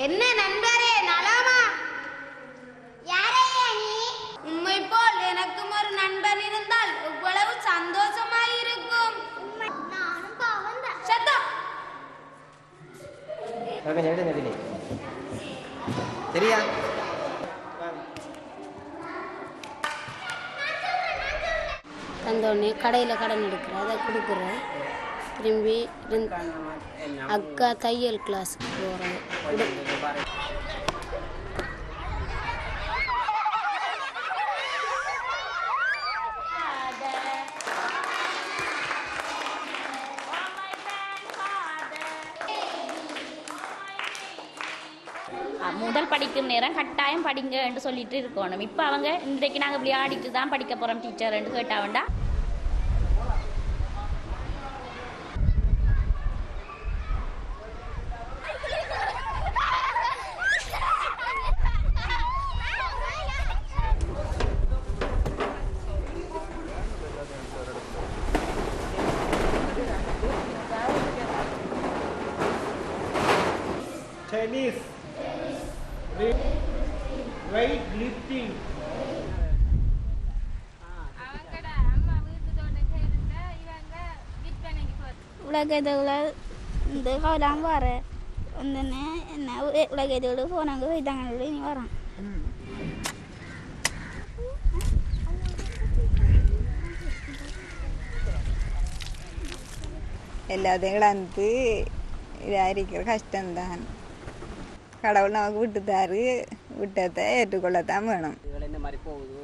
என்ன நண்பரே நலமா? யாரையா நீ? உம்மை போல் எனக்கும் ஒரு நண்பன் இருந்தால் எவ்வளவு சந்தோஷமாயிருக்கும். நானும் பாவம் தான். சத்தம். சரியா? தந்தோடனே கடையில் கடன் எடுக்கிறேன், அதை கொடுக்குறேன். திரும்பி அக்கா தையல் கிளாஸுக்கு போகிறேன். முதல் படிக்கும் நேரம் கட்டாயம் படிங்க என்று சொல்லிட்டு இருக்கணும். இப்போ அவங்க இன்றைக்கு நாங்கள் விளையாடிட்டு தான் படிக்க போகிறோம் டீச்சர் என்று கேட்டா வேண்டா. Chinese weight lifting. உலகத்தோட இந்த காலம் வர ஒன்று என்ன உலகத்தோடு போனாங்க வைத்தாங்க நீ வரான் எல்லாத்தையும் இழந்து இதாக இருக்கிற கஷ்டம்தான். கடவுள் நமக்கு விட்டுத்தாரு, விட்டத்தை ஏற்றுக்கொள்ளத்தான் வேணும். என்ன மாதிரி போகுது